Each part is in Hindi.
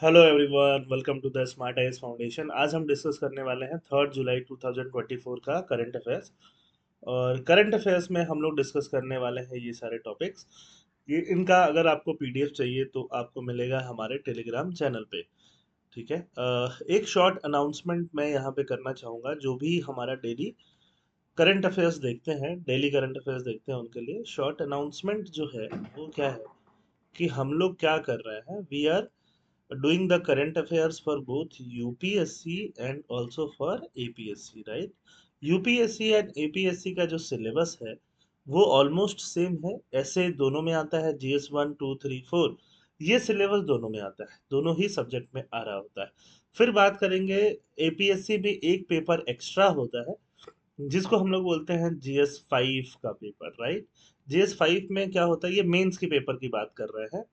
Hello everyone, welcome to the Smart Eyes Foundation. आज हम डिस्कस करने वाले हैं 3 जुलाई 2024 का करंट अफेयर्स। और करंट अफेयर्स में हम लोग डिस्कस करने वाले हैं ये सारे टॉपिक्स। ये इनका अगर आपको पीडीएफ चाहिए तो आपको मिलेगा हमारे टेलीग्राम चैनल पे। ठीक है। एक शॉर्ट अनाउंसमेंट मैं यहाँ पे करना चाहूँगा। जो भी हमारा डेली करंट अफेयर्स देखते हैं, डेली करंट अफेयर्स देखते हैं, उनके लिए शॉर्ट अनाउंसमेंट जो है वो क्या है कि हम लोग क्या कर रहे हैं। We are doing the current affairs for both UPSC and also for APSC, right? UPSC and APSC का जो सिलेबस है वो ऑलमोस्ट सेम है। ऐसे दोनों में आता है, GS 1 2 3 4 ये सिलेबस दोनों में आता है, दोनों ही सब्जेक्ट में आ रहा होता है। फिर बात करेंगे, APSC में एक पेपर एक्स्ट्रा होता है जिसको हम लोग बोलते हैं GS 5 का पेपर, राइट? GS 5 में क्या होता है, ये मेंस के पेपर की बात कर रहे हैं।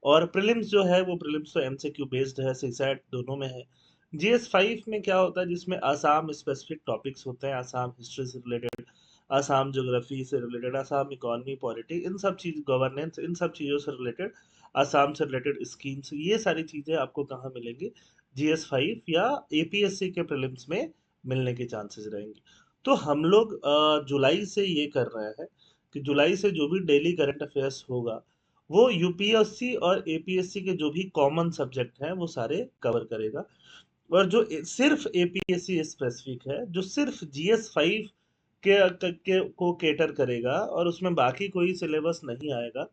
और प्रीलिम्स जो है वो प्रीलिम्स तो एमसीक्यू बेस्ड है, सीसैट दोनों में है। GS 5 में क्या होता है, जिसमें आसाम स्पेसिफिक टॉपिक्स होते हैं, आसाम हिस्ट्री से रिलेटेड, आसाम ज्योग्राफी से रिलेटेड, आसाम इकोनॉमी पॉलिटी, इन सब चीज, गवर्नेंस, इन सब चीज़ों से रिलेटेड, आसाम से रिलेटेड स्कीम्स, ये सारी चीज़ें आपको कहाँ मिलेंगी? GS 5 या APSC के प्रीलिम्स में मिलने के चांसेस रहेंगे। तो हम लोग जुलाई से ये कर रहे हैं कि जुलाई से जो भी डेली करंट अफेयर्स होगा वो यूपीएससी और एपीएससी के जो भी कॉमन सब्जेक्ट हैं वो सारे कवर करेगा। और जो सिर्फ एपीएससी स्पेसिफिक है, जो सिर्फ GS 5 को केटर करेगा और उसमें बाकी कोई सिलेबस नहीं आएगा,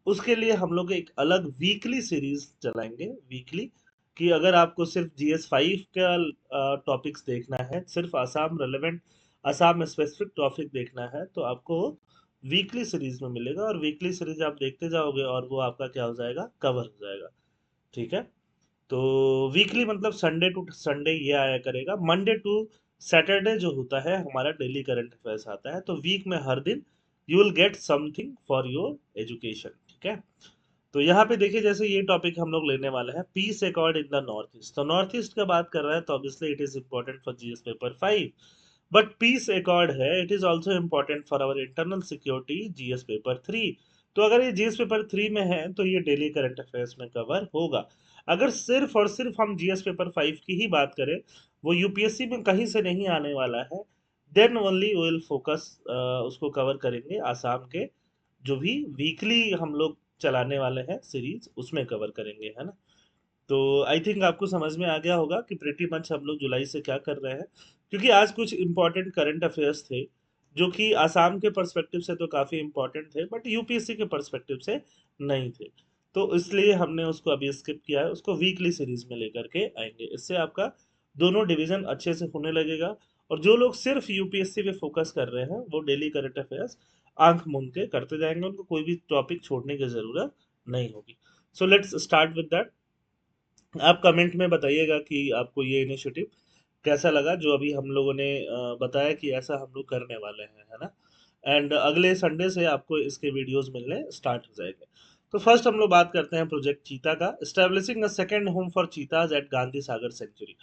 उसके लिए हम लोग एक अलग वीकली सीरीज चलाएंगे। वीकली कि अगर आपको सिर्फ GS 5 का टॉपिक्स देखना है, सिर्फ Assam relevant, Assam specific topic देखना है, तो आपको वीकली सीरीज में मिलेगा। और वीकली सीरीज आप देखते जाओगे और वो आपका क्या हो जाएगा, कवर हो जाएगा। ठीक है। तो वीकली मतलब संडे टू संडे ये आया करेगा। मंडे टू सैटरडे जो होता है हमारा डेली करंट अफेयर्स आता है। तो वीक में हर दिन you will get something for your education. ठीक है। तो यहाँ पे देखिए, जैसे ये टॉपिक हम लोग लेने वाले हैं, peace accord in the north east. तो नॉर्थ ईस्ट का बात कर रहा है तो obviously it is important for GS paper 5। But peace accord है, it is also important for our internal security, GS paper 3। तो अगर ये GS पेपर 3 में है तो ये डेली करंट अफेयर्स में कवर होगा। अगर सिर्फ और सिर्फ हम GS पेपर 5 की ही बात करें, वो यूपीएससी में कहीं से नहीं आने वाला है, देन ओनली विल फोकस उसको कवर करेंगे आसाम के जो भी वीकली हम लोग चलाने वाले हैं सीरीज, उसमें कवर करेंगे, है ना? तो आई थिंक आपको समझ में आ गया होगा कि प्रेटी मच हम लोग जुलाई से क्या कर रहे हैं। क्योंकि आज कुछ इंपॉर्टेंट करंट अफेयर्स थे जो कि आसाम के पर्सपेक्टिव से तो काफी इंपॉर्टेंट थे, बट यूपीएससी के पर्सपेक्टिव से नहीं थे। तो इसलिए हमने उसको अभी स्किप किया है, उसको वीकली सीरीज में लेकर के आएंगे। इससे आपका दोनों डिवीजन अच्छे से होने लगेगा। और जो लोग सिर्फ यूपीएससी पे फोकस कर रहे हैं वो डेली करंट अफेयर्स आंख मूंद के करते जाएंगे, उनको कोई भी टॉपिक छोड़ने की जरूरत नहीं होगी। So let's start with that. आप कमेंट में बताइएगा कि आपको ये इनिशिएटिव कैसा लगा, जो अभी हम लोगों ने बताया कि ऐसा हम लोग करने वाले हैं, है ना? एंड अगले संडे से आपको इसके वीडियोस मिलने स्टार्ट हो जाएंगे। तो फर्स्ट हम लोग बात करते हैं प्रोजेक्ट चीता का। Establishing a second home for cheetahs at Gandhi Sagar sanctuary.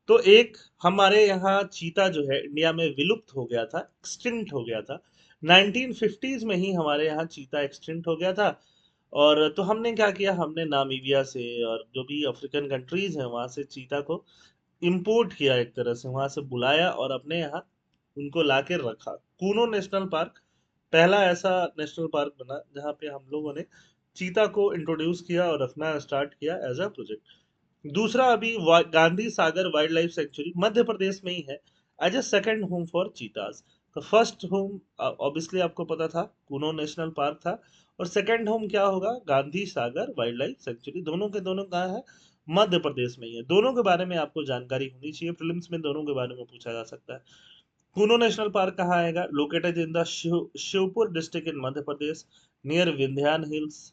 तो एक हमारे यहाँ चीता जो है इंडिया में विलुप्त हो गया था, एक्सटिंक्ट हो गया था। 1950s में ही हमारे यहाँ चीता एक्सटिंक्ट हो गया था। और तो हमने क्या किया, हमने नामीबिया से और जो भी अफ्रीकन कंट्रीज हैं वहां से चीता को इंपोर्ट किया, एक तरह से वहां से बुलाया और अपने यहाँ उनको लाके रखा। कूनो नेशनल पार्क पहला ऐसा नेशनल पार्क बना जहाँ पे हम लोगों ने चीता को इंट्रोड्यूस किया और रखना स्टार्ट किया एज अ प्रोजेक्ट। दूसरा अभी Gandhi Sagar wildlife sanctuary Madhya Pradesh में ही है, as a second home for cheetahs. तो फर्स्ट होम ऑब्वियसली आपको पता था, कूनो नेशनल पार्क था। और सेकंड होम क्या होगा, Gandhi Sagar wildlife century. दोनों के दोनों कहाँ है, मध्य प्रदेश में ही है। दोनों के बारे में आपको जानकारी होनी चाहिए, प्रीलिम्स में दोनों के बारे में पूछा जा सकता है। कूनो नेशनल पार्क कहाँ आएगा, located in the Shivpur district in Madhya Pradesh, near Vindhyan hills.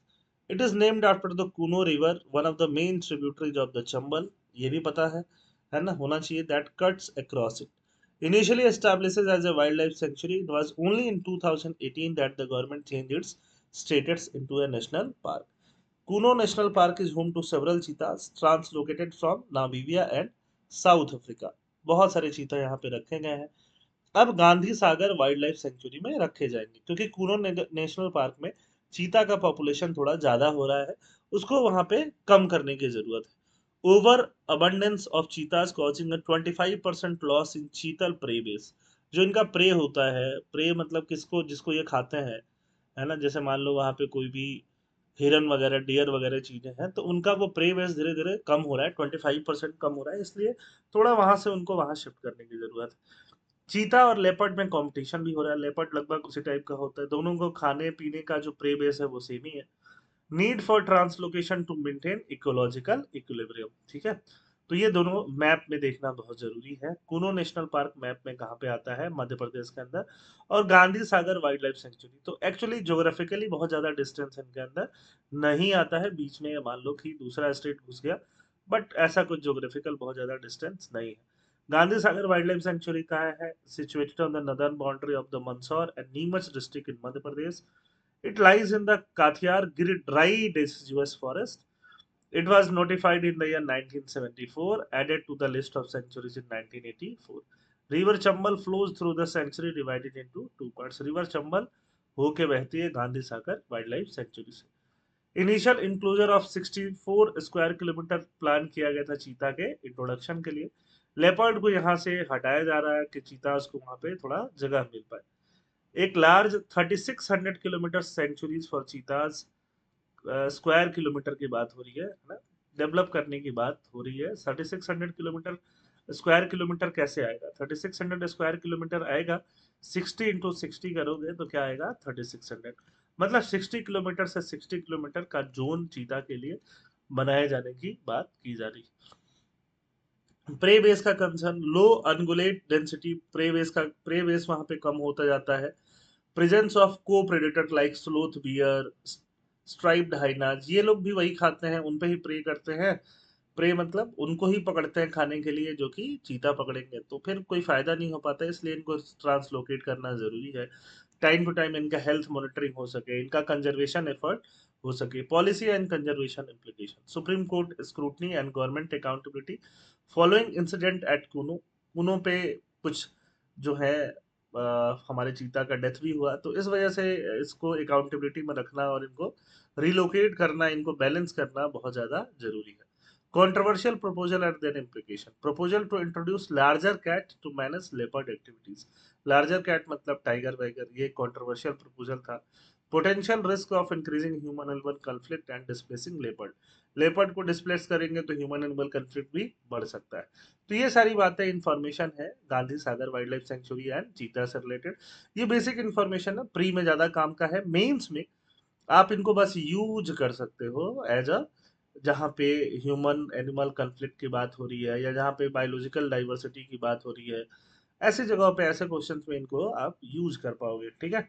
It is named after the Kuno river, one of the main tributaries of the Chambal. ये भी पता है ना, होना चाहिए, that cuts across it. Initially established as a wildlife sanctuary, it was only in 2018 that the government changed its status into a national park. Kuno National Park is home to several cheetahs translocated from Namibia and South Africa. बहुत सारे चीता यहाँ पे रखे गए हैं। अब Gandhi Sagar wildlife century में रखे जाएंगे क्योंकि कूनो नेशनल पार्क में चीता का पॉपुलेशन थोड़ा ज्यादा हो रहा है, उसको वहां पे कम करने की जरूरत है। Over abundance of चीतास causing 25% loss in चीतल प्रे बेस। जो इनका प्रे होता है, प्रे मतलब किसको, जिसको ये खाते हैं, है ना, जैसे मान लो वहां पे कोई भी हिरन वगैरह, डियर वगैरह चीजें हैं, तो उनका वो प्रे बेस धीरे धीरे कम हो रहा है, 25% कम हो रहा है, इसलिए थोड़ा वहां से उनको वहां शिफ्ट करने की जरूरत है। चीता और लेपर्ड में कंपटीशन भी हो रहा है, लेपर्ड लगभग उसी टाइप का होता है, दोनों को खाने पीने का जो प्रे बेस है वो सेम ही है। Need for translocation to maintain ecological equilibrium, ठीक है। तो ये दोनों मैप में देखना बहुत जरूरी है। कूनो नेशनल पार्क मैप में कहाँ पे आता है, मध्य प्रदेश के अंदर। और Gandhi Sagar wildlife century तो एक्चुअली ज्योग्राफिकली बहुत ज्यादा डिस्टेंस इनके अंदर नहीं आता है, बीच में मान लो कि दूसरा स्टेट घुस गया, बट ऐसा कुछ ज्योग्राफिकल बहुत ज्यादा डिस्टेंस नहीं है। Gandhi Sagar wildlife century कहाँ है, situated on the northern boundary of the Mandsaur and Neemuch district in Madhya Pradesh. It lies in the Kathiar Giri dry deciduous forest. It was notified in the year 1974, added to the list of sanctuaries in 1984. River Chambal flows through the sanctuary divided into two parts. River Chambal होके बहती है Gandhi Sagar wildlife century से। Initial enclosure of 64 square kilometre plan किया गया था चीता के इंट्रोडक्शन के लिए। लेपर्ड को यहाँ से हटाया जा रहा है कि चीता को वहां पे थोड़ा जगह मिल पाए। एक large 3600 kilometre sanctuaries for cheetahs square kilometre की बात हो रही है ना, डेवलप करने की बात हो रही है। 3600 किलोमीटर स्क्वायर किलोमीटर कैसे आएगा, 3600 स्क्वायर किलोमीटर आएगा, 60 × 60 करोगे तो क्या आएगा, 3600। मतलब 60 किलोमीटर से 60 किलोमीटर का जोन चीता के लिए बनाए जाने की बात की जा रही है। प्रे बेस का कंसर्न, लो अनगुलेट डेंसिटी प्रे बेस वहां पे कम होता जाता है। प्रेजेंस ऑफ को predator like sloth beer, striped hyenas, ये लोग भी वही खाते हैं, उन पे ही प्रे करते हैं। प्रे मतलब उनको ही पकड़ते हैं खाने के लिए, जो कि चीता पकड़ेंगे तो फिर कोई फायदा नहीं हो पाता, इसलिए इनको ट्रांसलोकेट करना जरूरी है। टाइम टू टाइम इनका हेल्थ मॉनिटरिंग हो सके, इनका कंजर्वेशन एफर्ट हो सके। Policy and conservation implication, supreme court scrutiny and government accountability following incident at Kuno. Kuno पे कुछ जो है हमारे चीता का डेथ भी हुआ, तो इस वजह से इसको अकाउंटेबिलिटी में रखना और इनको रिलोकेट करना, इनको बैलेंस करना बहुत ज्यादा जरूरी है। Controversial proposal and their implication. Proposal to introduce larger cat to manage leopard activities. Larger cat मतलब टाइगर वाइगर, ये controversial proposal था। Potential risk of increasing human animal conflict and displacing leopard. Leopard को डिस्प्लेस करेंगे तो ह्यूमन एनिमल कंफ्लिक्ट भी बढ़ सकता है। तो ये सारी बातें इंफॉर्मेशन है Gandhi Sagar wildlife century and चीता से रिलेटेड। ये बेसिक इंफॉर्मेशन है, प्री में ज्यादा काम का है, मेंस में आप इनको बस यूज कर सकते हो एज अ, जहाँ पे ह्यूमन एनिमल कन्फ्लिक्ट की बात हो रही है या जहाँ पे बायोलॉजिकल डाइवर्सिटी की बात हो रही है, ऐसी जगहों पे ऐसे क्वेश्चंस में इनको आप यूज कर पाओगे, ठीक है।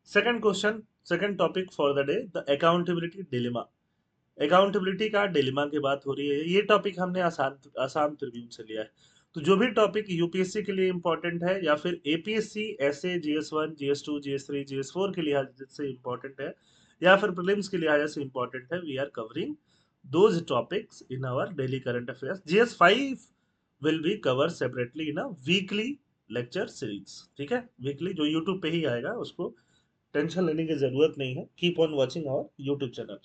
Second question, second topic for the day, the accountability dilemma. Accountability का डिलेमा की बात हो रही है, ये टॉपिक हमने आसाम आसाम ट्रिब्यून से लिया है। तो जो भी टॉपिक यूपीएससी के लिए इंपॉर्टेंट है या फिर एपीएससी ऐसे जीएस 1 जीएस 2 जीएस 3 जीएस 4 के लिहाज से इंपॉर्टेंट है या फिर प्रीलिम्स के लिहाज से इंपॉर्टेंट है, we are covering those topics in our daily current affairs. GS 5 will be cover separately in a weekly lecture series, ठीक है, वीकली जो यूट्यूब पे ही आएगा, उसको टेंशन लेने की जरूरत नहीं है, keep on watching our YouTube channel.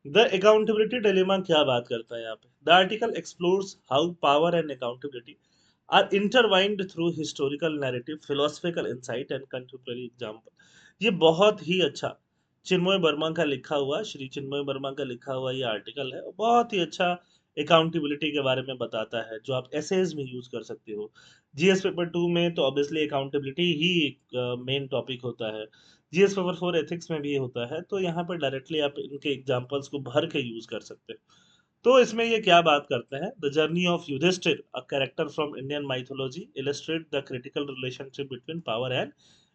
The accountability dilemma क्या बात करता है यहाँ पे, the article explores how power and accountability are intertwined through historical narrative, philosophical insight and contemporary example. ये बहुत ही अच्छा चिन्मय वर्मा का लिखा हुआ, श्री चिन्मय वर्मा का लिखा हुआ ये आर्टिकल है, बहुत ही अच्छा अकाउंटेबिलिटी के बारे में बताता है, जो आप एसेज में यूज कर सकते हो। जीएस पेपर 2 में तो ऑब्वियसली अकाउंटेबिलिटी ही एक मेन टॉपिक होता है, जीएस पेपर 4 एथिक्स में भी ये होता है, तो यहाँ पर डायरेक्टली आप इनके एग्जांपल्स को भर के यूज कर सकते हैं। तो इसमें ये क्या बात करते हैं, the journey of Yudhishthira a character from Indian mythology illustrate the critical relationship between power and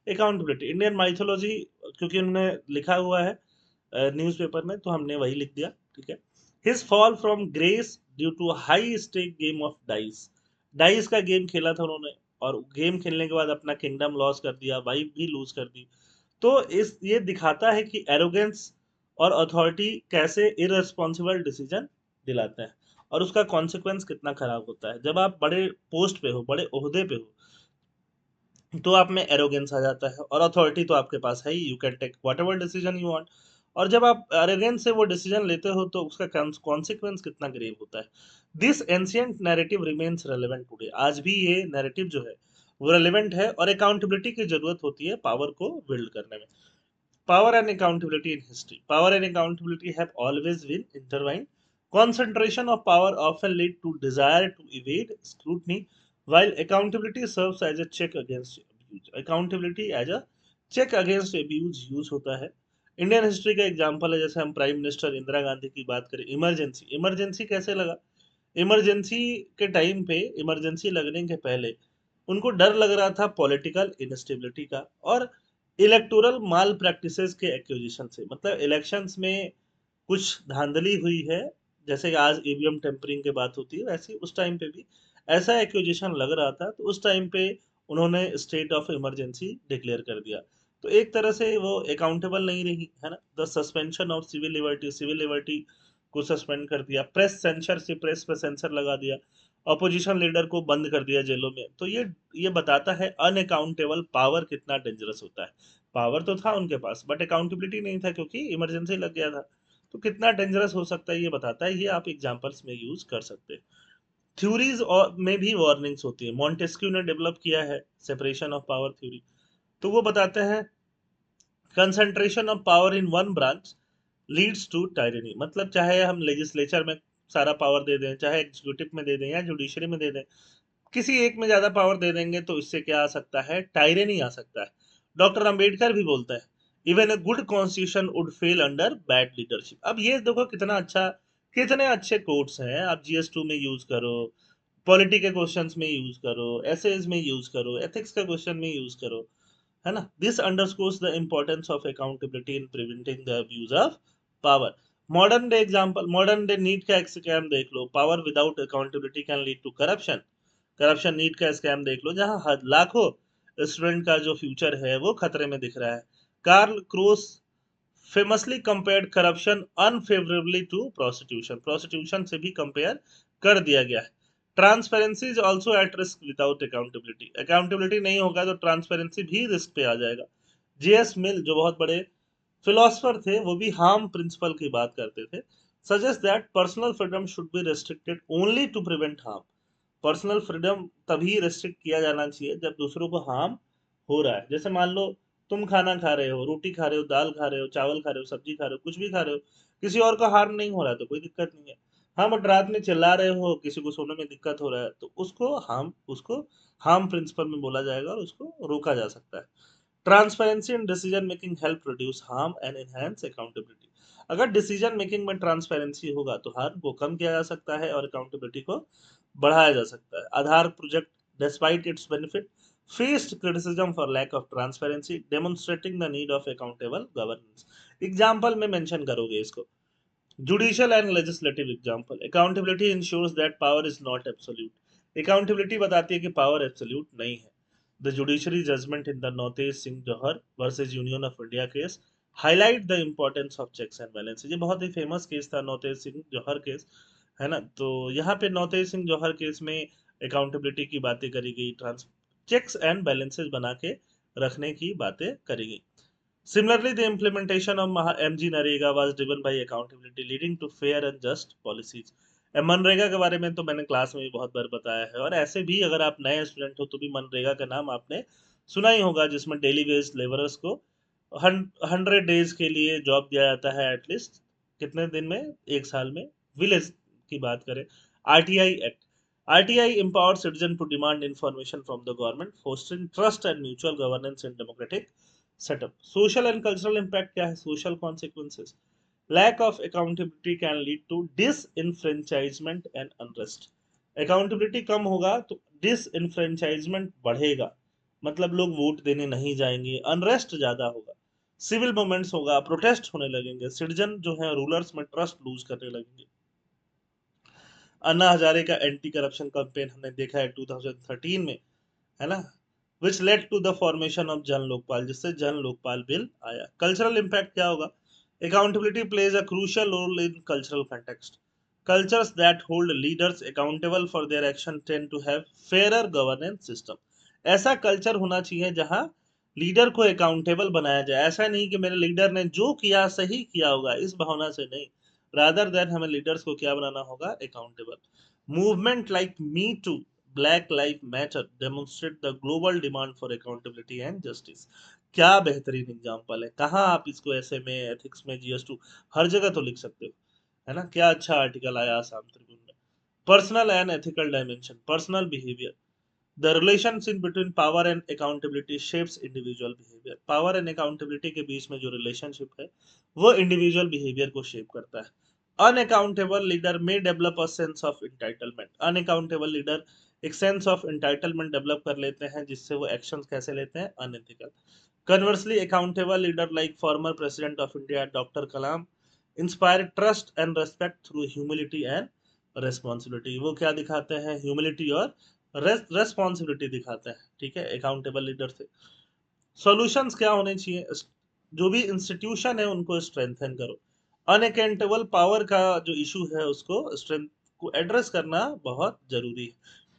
accountability. Indian mythology क्योंकि उन्होंने लिखा हुआ है न्यूज़पेपर में, तो हमने वही लिख दिया, ठीक है। His fall from grace due to high stake game of dice. Dice का गेम खेला था उन्होंने, और गेम खेलने के बाद अपना किंगडम लॉस कर दिया, वाइफ भी लूज कर दी। तो इस ये दिखाता है कि एरोगेंस और अथॉरिटी कैसे इररिस्पॉन्सिबल डिसीजन दिलाते हैं, और उसका कॉन्सिक्वेंस कितना खराब होता है। जब आप बड़े पोस्ट पे हो, बड़े ओहदे पे हो, तो आप में एरोगेंस आ जाता है, और अथॉरिटी तो आपके पास है ही, you can take whatever decision you want. और जब आप एरोगेंस से वो डिसीजन लेते हो तो उसका कॉन्सिक्वेंस कितना ग्रेव होता है। This ancient narrative remains relevant today. आज भी ये नैरेटिव जो है वो रेलेवेंट है और अकाउंटेबिलिटी की जरूरत होती है पावर को बिल्ड करने में। Power and accountability in history. Power and accountability have always been intertwined. Concentration of power often lead to desire to evade scrutiny, while accountability serves as a check against abuse. Accountability as a check against abuse use होता है। इंडियन हिस्ट्री का एग्जांपल है, जैसे हम प्राइम मिनिस्टर इंदिरा गांधी की बात करें। इमरजेंसी इमरजेंसी कैसे लगा? इमरजेंसी के टाइम पे, इमरजेंसी लगने के पहले उनको डर लग रहा था पॉलिटिकल इनस्टेबिलिटी का और इलेक्टोरल माल प्रैक्टिसेस के एक्यूजिशन से। मतलब इलेक्शंस में कुछ धांधली हुई है, जैसे कि आज ईवीएम टेम्परिंग की बात होती है, वैसे उस टाइम पे भी ऐसा एक्यूजिशन लग रहा था। तो उस टाइम पे उन्होंने स्टेट ऑफ इमरजेंसी डिक्लेयर कर दिया। तो एक तरह से वो अकाउंटेबल नहीं रही है ना। The suspension of civil liberty को सस्पेंड कर दिया। प्रेस सेंसर से प्रेस पे सेंसर लगा दिया। अपोजिशन लीडर को बंद कर दिया जेलों में। तो ये बताता है अनअकाउंटेबल पावर कितना डेंजरस होता है। पावर तो था उनके पास बट अकाउंटेबिलिटी नहीं था, क्योंकि इमरजेंसी लग गया था। तो कितना डेंजरस हो सकता है ये बताता है। ये आप एग्जांपल्स में यूज कर सकते हैं। थ्योरीज और में भी वार्निंग्स होती है। मॉन्टेस्क्यू ने डेवलप किया है सेपरेशन ऑफ पावर थ्योरी। तो वो बताते हैं concentration of power in one branch leads to tyranny. मतलब चाहे हम लेजिस्लेचर में सारा पावर दे दें, चाहे एग्जीक्यूटिव में दे दें या जुडिशरी में दे दें, किसी एक में ज्यादा पावर दे देंगे तो इससे क्या आ सकता है? टायरेनी आ सकता है। डॉक्टर अंबेडकर भी बोलता है even a good constitution would fail under bad leadership. अब ये देखो कितना अच्छा, कितने अच्छे कोट्स हैं। आप जीएस2 में यूज करो, पॉलिटी के क्वेश्चंस में यूज करो, एसेज में यूज करो, एथिक्स का क्वेश्चन में यूज करो, है ना। This underscores the importance of accountability in preventing the abuse of power. Modern day example, modern day NEET का स्कैम देख लो। Power without accountability can lead to corruption. Corruption NEET का स्कैम देख लो, जहां लाखों स्टूडेंट का जो फ्यूचर है वो खतरे में दिख रहा है। Karl Kraus famously compared corruption unfavourably to prostitution. Prostitution से भी कंपेयर कर दिया गया है। Transparency is also at risk without accountability. Accountability नहीं होगा तो ट्रांसपेरेंसी भी रिस्क पे आ जाएगा। जेएस मिल जो बहुत बड़े फिलोसफर थे, वो भी हार्म प्रिंसिपल की बात करते थे। Suggest that personal freedom should be restricted only to prevent harm. Personal freedom तभी रेस्ट्रिक्ट किया जाना चाहिए जब दूसरों को हार्म हो रहा है। जैसे मान लो तुम खाना खा रहे हो, रोटी खा रहे हो, दाल खा रहे हो, चावल खा रहे हो, सब्जी खा रहे हो, कुछ भी खा रहे हो, किसी और का हार्म नहीं हो रहा है तो कोई दिक्कत नहीं है। हाँ, बट रात में चिल्ला रहे हो, किसी को सोने में दिक्कत हो रहा है, तो उसको हार्म प्रिंसिपल में बोला जाएगा और उसको रोका जा सकता है। Transparency in decision making help reduce harm and enhance accountability. अगर डिसीजन मेकिंग में ट्रांसपेरेंसी होगा तो हार्म को कम किया जा सकता है और अकाउंटेबिलिटी को बढ़ाया जा सकता है। Aadhaar project, despite its benefit, faced criticism for lack of transparency, demonstrating the need of accountable governance। Example में मेंशन करोगे इसको। Judicial and legislative example. Accountability ensures that power is not absolute. Accountability बताती है कि पावर एब्सोल्यूट नहीं है। The judiciary judgement in the Navtej Singh Johar versus Union of India case highlight the importance of checks and balance. ये बहुत ही फेमस केस था, नवतेज सिंह जौहर केस, है ना। तो यहाँ पे नवतेज सिंह जौहर केस में अकाउंटेबिलिटी की बातें करी गई, ट्रांस चेक्स एंड बैलेंसेस बना के रखने की बातें करी गई। Similarly, the implementation of MG Narega was driven by accountability, leading to fair and just policies। MNREGA के बारे में तो मैंने क्लास में भी बहुत बार बताया है, और ऐसे भी अगर आप नए स्टूडेंट हो तो भी मनरेगा का नाम आपने सुना ही होगा, जिसमें डेली वेज लेबरर्स को 100 डेज के लिए जॉब दिया जाता है एटलीस्ट। कितने दिन में? एक साल में। विलेज की बात करें, RTI act. RTI empowered citizen to demand information from the government, fostering trust and mutual governance in democratic setup। social and cultural impact क्या है? social consequences, lack of accountability can lead to disenfranchisement and unrest। accountability कम होगा तो disenfranchisement बढ़ेगा, मतलब लोग वोट देने नहीं जाएंगे, अनरेस्ट ज्यादा होगा, सिविल मूवमेंट्स होगा, प्रोटेस्ट होने लगेंगे, सिटीजन जो है रूलर्स में ट्रस्ट लूज करने लगेंगे। अन्ना हजारे का एंटी करप्शन कैंपेन हमने देखा है 2013 में, है ना, which led to the formation of जन लोकपाल, जिससे जन लोकपाल बिल आया। कल्चरल इम्पैक्ट क्या होगा? Accountability plays a crucial role in cultural context। cultures that hold leaders accountable for their action tend to have fairer governance system। ऐसा कल्चर होना चाहिए जहां लीडर को अकाउंटेबल बनाया जाए। ऐसा नहीं कि मेरे लीडर ने जो किया सही किया होगा, इस भावना से नहीं। रादर देन हमें लीडर्स को क्या बनाना होगा? Accountable. Movement like me too, black life matter demonstrate the global demand for accountability and justice. क्या बेहतरीन एग्जाम्पल है। कहाँ आप इसको ऐसे में, एथिक्स में, GS2 हर जगह तो लिख सकते हो, है ना? क्या अच्छा आर्टिकल आया आसाम ट्रिब्यून में। Personal and ethical dimension, personal behaviour, the relationship between power and accountability shapes individual behavior। Power and accountability के बीच में जो रिलेशनशिप है वो इंडिविजुअल बिहेवियर को शेप करता है। अनअकाउंटेबल लीडर में develop a sense of entitlement. Unaccountable leader एक सेंस ऑफ इंटाइटलमेंट डेवलप कर लेते हैं, जिससे वो एक्शंस कैसे लेते हैं? Unethical. Conversely accountable leader like former president of India doctor Kalam inspire trust and respect through humility and responsibility. वो क्या दिखाते हैं? ह्यूमिलिटी और रेस्पॉन्सिबिलिटी दिखाते हैं। ठीक है, अकाउंटेबल लीडर से। सॉल्यूशंस क्या होने चाहिए? जो भी इंस्टीट्यूशन है उनको स्ट्रेंथन करो। अनअकाउंटेबल पावर का जो इशू है उसको स्ट्रेंथ को एड्रेस करना बहुत जरूरी है।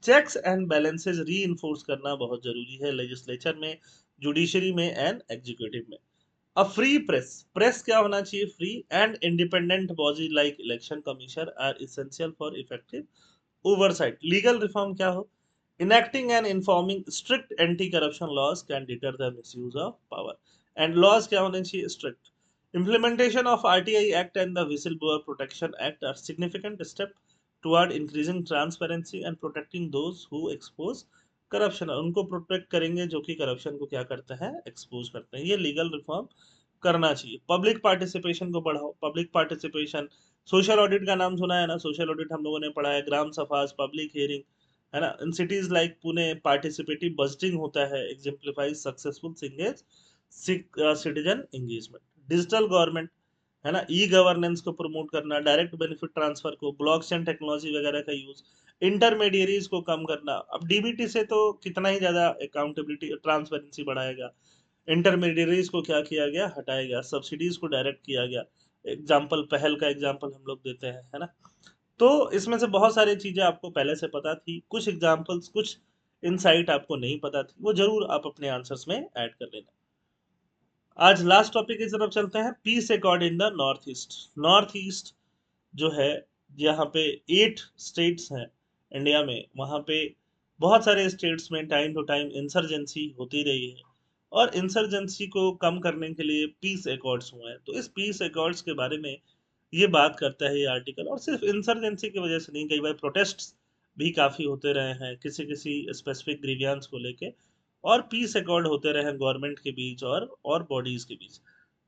चेक्स एंड बैलेंसेस री करना बहुत जरूरी है, लेजिस्लेचर में, जुडिशरी में एंड एग्जीक्यूटिव में। अ फ्री प्रेस, प्रेस क्या होना चाहिए? Free and independent body like Election Commission are essential for effective oversight. Legal reform क्या हो? enacting and informing strict anti-corruption laws can deter the misuse of power। and laws क्या होने चाहिए? strict। implementation of RTI Act and the Whistleblower Protection Act are significant step toward increasing transparency and protecting those who expose corruption। उनको प्रोटेक्ट करेंगे जो कि करप्शन को क्या करते हैं? एक्सपोज करते हैं। ये लीगल रिफॉर्म करना चाहिए। पब्लिक पार्टिसिपेशन को बढ़ाओ। पब्लिक पार्टिसिपेशन, सोशल ऑडिट का नाम सुना है ना? सोशल ऑडिट हम लोगों ने पढ़ा है, ग्राम सभास, पब्लिक हियरिंग, है ना? In cities like Pune participatory budgeting होता है, exemplifies successful signage citizen engagement. Digital government, है ना? ई गवर्नेंस को प्रमोट करना, डायरेक्ट बेनिफिट ट्रांसफर को, ब्लॉकचेन टेक्नोलॉजी वगैरह का यूज, इंटरमीडियरीज को कम करना। अब डीबीटी से तो कितना ही ज्यादा अकाउंटेबिलिटी ट्रांसपेरेंसी बढ़ाएगा। इंटरमीडियरीज को क्या किया गया? हटाया गया। सब्सिडीज को डायरेक्ट किया गया। एग्जाम्पल, पहल का एग्जाम्पल हम लोग देते हैं, है ना? तो इसमें से बहुत सारी चीजें आपको पहले से पता थी, कुछ एग्जाम्पल्स, कुछ इनसाइट आपको नहीं पता थी, वो जरूर आप अपने आंसर्स में ऐड कर लेना। आज लास्ट टॉपिक की तरफ चलते हैं, peace accord in the north east. North east जो है, यहाँ पे 8 स्टेट्स हैं इंडिया में, वहाँ पे बहुत सारे स्टेट्स में टाइम टू टाइम इंसर्जेंसी होती रही है, और इंसर्जेंसी को कम करने के लिए पीस अकॉर्ड्स हुए हैं। तो इस पीस अकॉर्ड्स के बारे में ये बात करता है ये आर्टिकल। और सिर्फ इंसर्जेंसी की वजह से नहीं, कई बार प्रोटेस्ट भी काफी होते रहे हैं किसी किसी स्पेसिफिक ग्रीवियंस को लेके, और पीस अकॉर्ड होते रहे गवर्नमेंट के बीच और बॉडीज के बीच।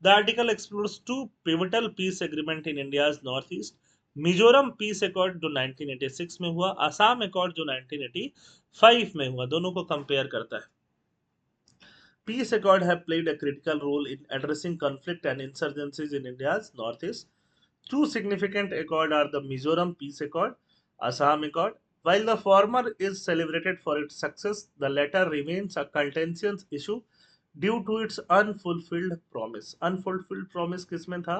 The article explores two pivotal peace agreement in India's north east. Mizoram peace accord जो 1986 में हुआ, आसाम अकॉर्ड जो 1985 में हुआ, दोनों को कंपेयर करता है। Peace accord have played a critical role in addressing conflict and insurgencies in India's northeast. Two significant accords are the Mizoram Peace Accord, Assam Accord. While the former is celebrated for its success, the latter remains a contentious issue due to its unfulfilled promise। Unfulfilled promise किसमें था?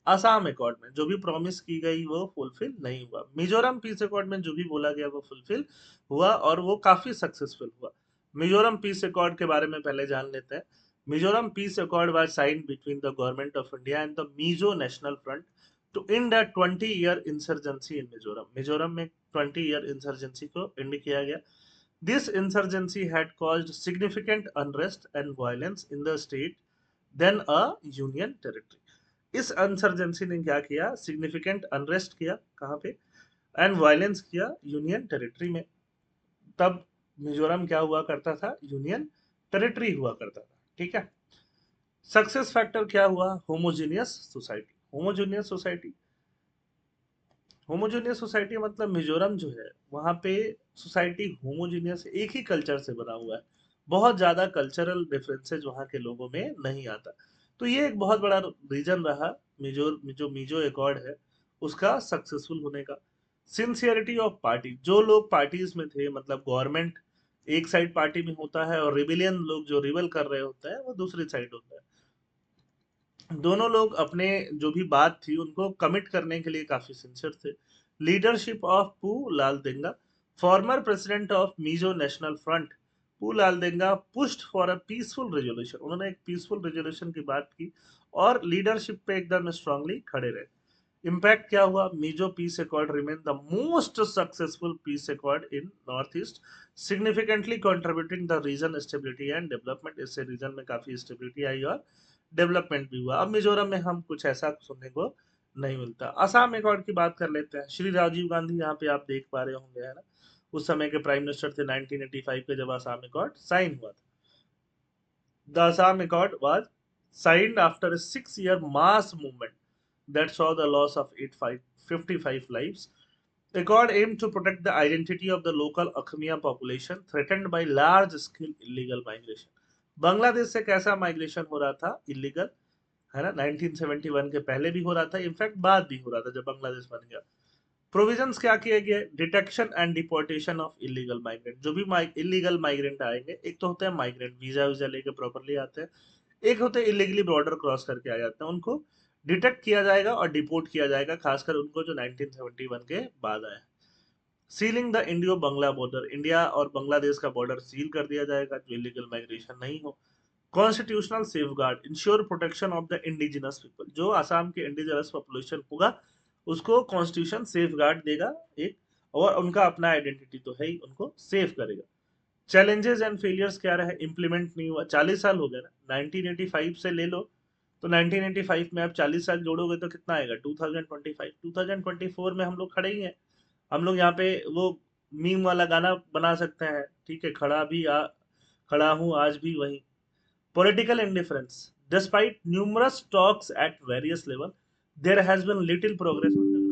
असम अकॉर्ड में जो भी प्रॉमिस की गई वो फुलफिल नहीं हुआ। मिजोरम पीस अकॉर्ड में जो भी बोला गया वो फुलफिल हुआ, और वो काफी सक्सेसफुल हुआ। मिजोरम पीस अकॉर्ड के बारे में पहले जान लेते हैं। Mizoram peace accord was signed between the government of India and the Mizo National Front to end the 20 year insurgency in Mizoram. Mizoram में 20 ईयर इंसर्जेंसी को एंड किया गया। This insurgency had caused significant unrest and violence in the state then a union territory. इस इंसर्जेंसी ने क्या किया? सिग्निफिकेंट अनरेस्ट किया, कहाँ पे? एंड वायलेंस किया यूनियन टेरिटरी में। तब मिजोरम क्या हुआ करता था? यूनियन टेरिटरी हुआ करता था। ठीक है। सक्सेस फैक्टर क्या हुआ? Homogeneous society. Homogeneous society, homogeneous society मतलब मिजोरम जो है वहां पे सोसाइटी होमोजीनियस, एक ही कल्चर से बना हुआ है। बहुत ज्यादा कल्चरल डिफरेंसेस वहां के लोगों में नहीं आता। तो ये एक बहुत बड़ा रीजन रहा जो मिजो एकॉर्ड है उसका सक्सेसफुल होने का। सिंसियरिटी ऑफ पार्टी, जो लोग पार्टीज में थे, मतलब गवर्नमेंट एक साइड पार्टी में होता है और रिबिलियन लोग जो रिबल कर रहे होते हैं वो दूसरी साइड होता है। दोनों लोग अपने जो भी बात थी उनको कमिट करने के लिए काफी सिंसियर थे। लीडरशिप ऑफ पू लाल देंगा, former president of Mizo National front. पुलालदेंगा pushed for a peaceful resolution, उन्होंने एक पीसफुल रेजोल्यूशन की बात की और लीडरशिप पे एकदम स्ट्रांगली खड़े रहे। इम्पैक्ट क्या हुआ? Mizo peace accord remain the most successful peace accord in North East, significantly contributing the region stability and development. इससे रीजन में काफी स्टेबिलिटी आई और डेवलपमेंट भी हुआ। अब मिजोरम में हम कुछ ऐसा सुनने को नहीं मिलता। असम अकॉर्ड की बात कर लेते हैं। श्री राजीव गांधी यहाँ पे आप देख पा रहे होंगे, है ना, उस समय के प्राइम मिनिस्टर थे 1985 के, जब असम अकॉर्ड साइन हुआ था। The Assam accord was signed after a 6-year mass movement that saw the loss of 55 lives. The accord aimed to protect the identity of the local Akhmiya population threatened by large-scale illegal migration. Bangladesh से कैसा माइग्रेशन हो रहा था? इलीगल, है ना, 1971 के पहले भी हो रहा था, इनफैक्ट बाद भी हो रहा था जब बांग्लादेश बन गया। प्रोविजंस क्या किए गए? Detection and deportation of illegal migrant. जो भी इलीगल माइग्रेंट आएंगे, एक तो होते हैं माइग्रेंट, वीजा वीजा लेके प्रॉपरली आते हैं, एक होते हैं इलीगली बॉर्डर क्रॉस करके आ जाते हैं, उनको डिटेक्ट किया जाएगा और डिपोर्ट किया जाएगा, खासकर उनको जो 1971 के बाद आए। Ceiling the Indo Bangla border, India और बांग्लादेश का बॉर्डर सील कर दिया जाएगा, जो इलीगल माइग्रेशन नहीं हो। Constitutional safeguard, ensure protection of the indigenous people, जो आसाम के इंडिजिनस पॉपुलेशन होगा उसको कॉन्स्टिट्यूशन सेफगार्ड देगा एक, और उनका अपना आइडेंटिटी तो है ही, उनको सेव करेगा। चैलेंजेस एंड फेलियर्स क्या रहे? इंप्लीमेंट नहीं हुआ, 40 साल हो गए ना, 1985 से ले लो तो 1985 में आप 40 साल जोड़ोगे तो कितना आएगा? 2025, 2024 में हम लोग खड़े ही हैं। हम लोग यहाँ पे वो मीम वाला गाना बना सकते हैं, ठीक है, खड़ा हूँ आज भी वही। Political indifference. Despite numerous talks at various levels, there has been little progress on the ground.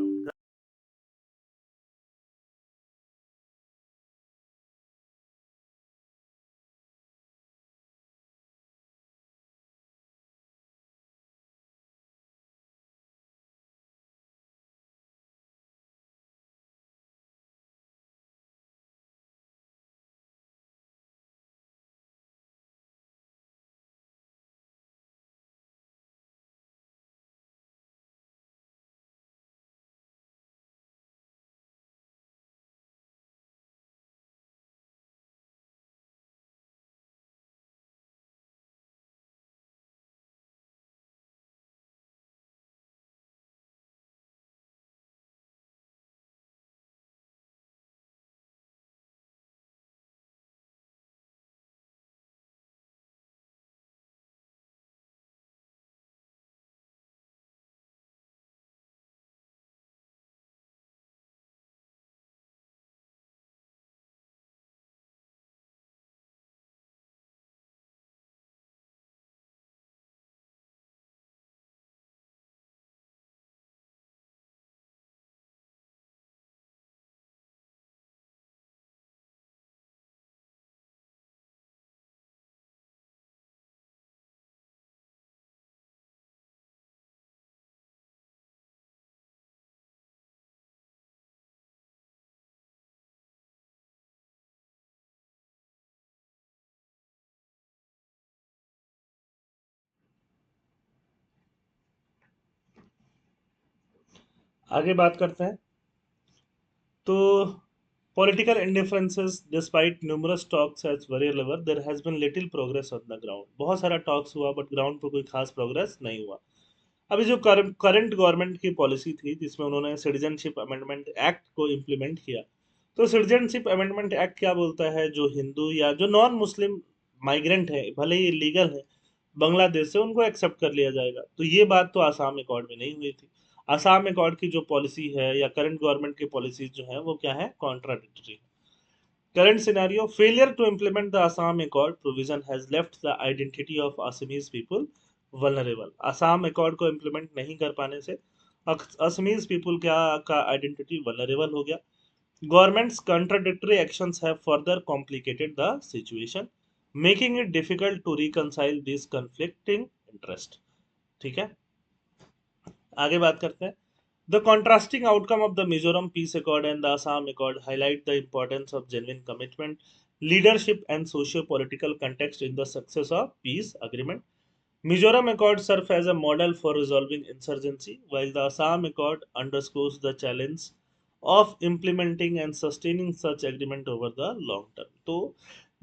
आगे बात करते हैं। तो political indifferences despite numerous talks at various level, there has been little progress on the ground. बहुत सारा talks हुआ बट ग्राउंड पे कोई खास प्रोग्रेस नहीं हुआ। अभी जो करंट गवर्नमेंट की पॉलिसी थी जिसमें उन्होंने सिटीजनशिप अमेंडमेंट एक्ट को इम्प्लीमेंट किया, तो सिटीजनशिप अमेंडमेंट एक्ट क्या बोलता है? जो हिंदू या जो नॉन मुस्लिम माइग्रेंट है, भले ही लीगल है बांग्लादेश से, उनको एक्सेप्ट कर लिया जाएगा। तो ये बात तो आसाम अकॉर्ड में नहीं हुई थी। आसाम अकॉर्ड की जो पॉलिसी है या करंट गवर्नमेंट की पॉलिसीज जो है वो क्या है? Contradictory. Current scenario, failure to implement the Assam accord provision has left the identity of Assamese people vulnerable. Assam accord को इम्प्लीमेंट नहीं कर पाने से असमीज पीपल क्या का आइडेंटिटी वल्नरेबल हो गया। Governments contradictory actions have further complicated the situation, making it difficult to reconcile this conflicting interest. ठीक है, आगे बात करते हैं। The contrasting outcome of the Mizoram Peace Accord and the Assam Accord highlight the importance of genuine commitment, leadership, and socio-political context in the success of peace agreement. Mizoram Accord serves as a model for resolving insurgency, while the Assam Accord underscores the challenge of implementing and sustaining such agreement over the long term. तो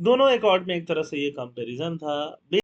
दोनों अकॉर्ड में एक तरह से ये कंपैरिजन था।